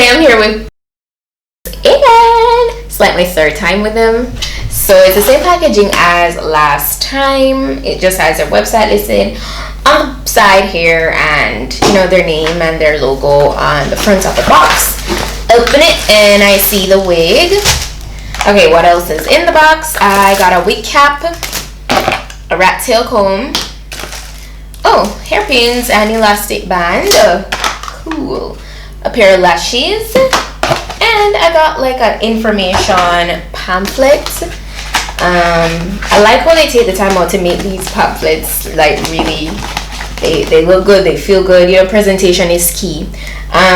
Today I'm here with again. It's like my third time with them. So it's the same packaging as last time. It just has their website listed on the side here, and you know, their name and their logo on the front of the box. Open it and I see the wig. Okay, what else is in the box? I got a wig cap, a rat tail comb, oh, hairpins and elastic band. Cool. A pair of lashes, and I got like an information pamphlet. I like when they take the time out to make these pamphlets, like really they look good, they feel good, you know, presentation is key.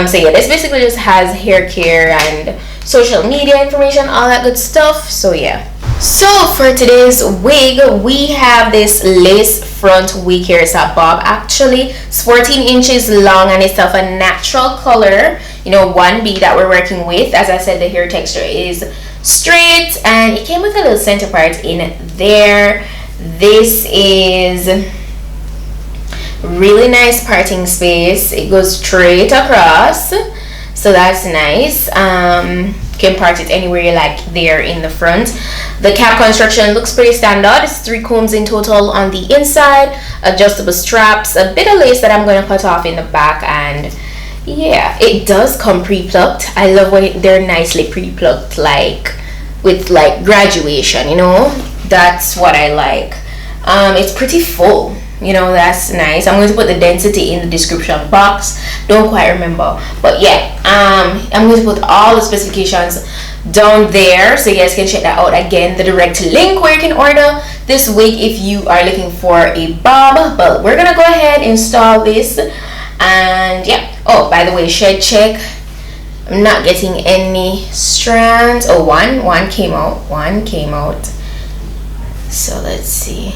So yeah, this basically just has hair care and social media information, all that good stuff. So yeah, so for today's wig, we have this lace front wig here. It's a bob, actually. It's 14 inches long and it's of a natural color, you know, 1B that we're working with. As I said, the hair texture is straight and it came with a little center part in there. This is really nice parting space. It goes straight across, so that's nice. Can part it anywhere you like there in the front. The cap construction looks pretty standard. It's 3 combs in total on the inside, adjustable straps, a bit of lace that I'm going to cut off in the back, and yeah, it does come pre-plucked. I love when they're nicely pre-plucked, like with like graduation, you know, that's what I like. It's pretty full, you know, that's nice. I'm going to put the density in the description box, don't quite remember, but yeah, I'm going to put all the specifications down there so you guys can check that out. Again, the direct link where you can order this wig if you are looking for a bob. But we're gonna go ahead and install this, and yeah. Oh, by the way, shed check, I'm not getting any strands. Oh, one came out, so let's see.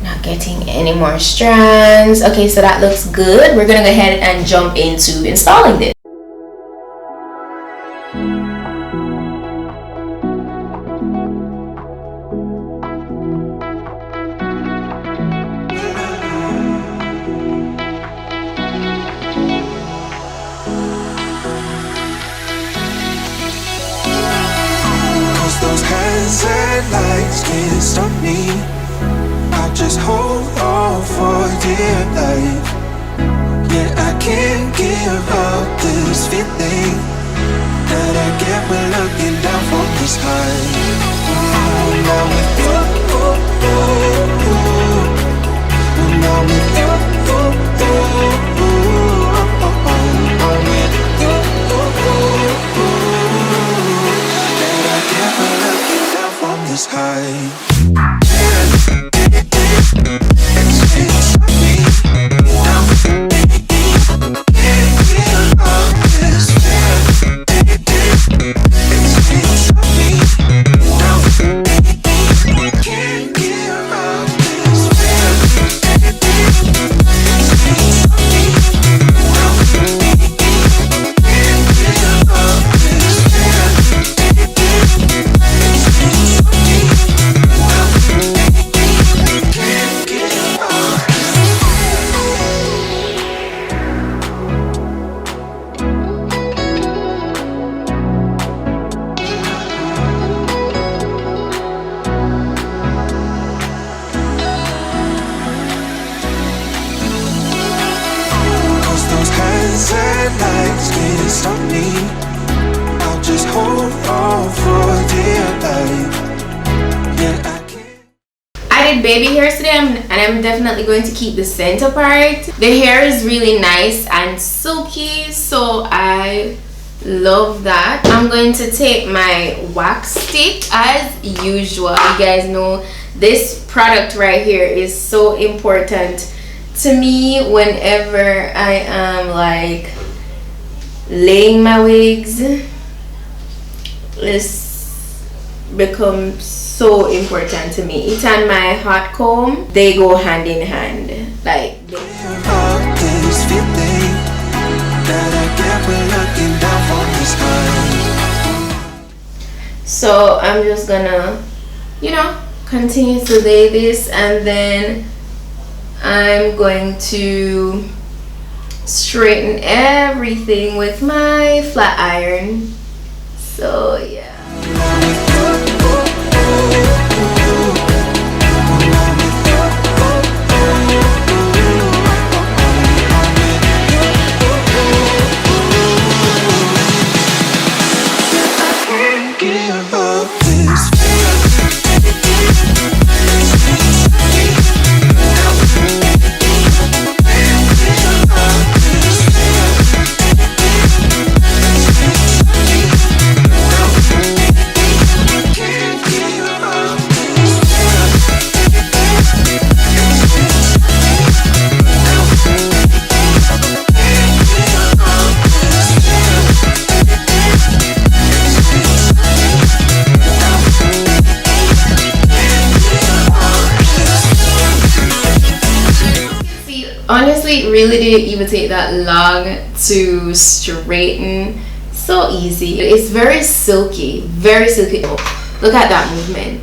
Not getting any more strands. Okay, so that looks good. We're gonna go ahead and jump into installing this. Those hazard lights can't stop me. I'll just hold on for dear life. Yeah, I can't give up this feeling that I get when looking down from the sky. Now with you, now with you, that I get when looking down from the sky. Lights can't stop me. I'll just hold on for dear life. Yeah, I can't. I did baby hairs today, and I'm definitely going to keep the center part. The hair is really nice and silky, so I love that. I'm going to take my wax stick as usual. You guys know this product right here is so important to me whenever I am like laying my wigs. This becomes so important to me. It and my hot comb, they go hand in hand. Like this feeling that I get when looking down from the sky. So I'm just gonna, you know, continue to lay this, and then I'm going to straighten everything with my flat iron. So yeah. Give up this. Honestly, it really didn't even take that long to straighten. So easy. It's very silky, very silky. Look at that movement.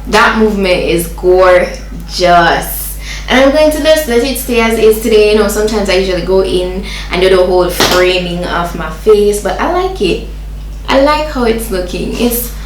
That movement is gorgeous. And I'm going to just let it stay as is today. You know, sometimes I usually go in and do the whole framing of my face, but I like it. I like how it's looking. It's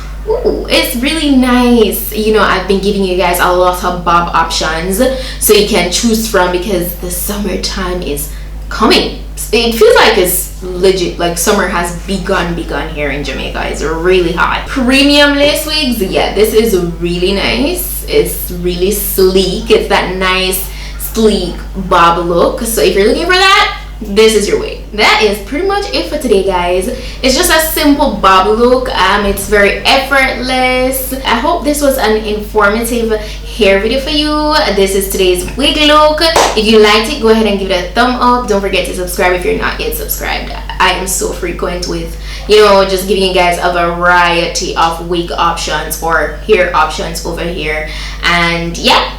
really nice. You know, I've been giving you guys a lot of bob options so you can choose from, because the summertime is coming. It feels like it's legit, like summer has begun here in Jamaica. It's really hot. Premium lace wigs, yeah, this is really nice. It's really sleek. It's that nice sleek bob look. So if you're looking for that, this is your wig. That is pretty much it for today, guys. It's just a simple bob look. It's very effortless. I hope this was an informative hair video for you. This is today's wig look. If you liked it, go ahead and give it a thumb up. Don't forget to subscribe if you're not yet subscribed. I am so frequent with, you know, just giving you guys a variety of wig options or hair options over here. And yeah,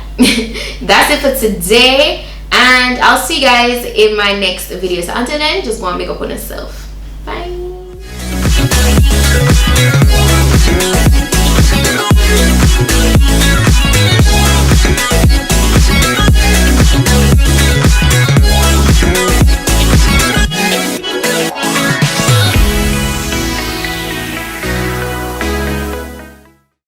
that's it for today. And I'll see you guys in my next video. So until then, just go and make up on yourself. Bye.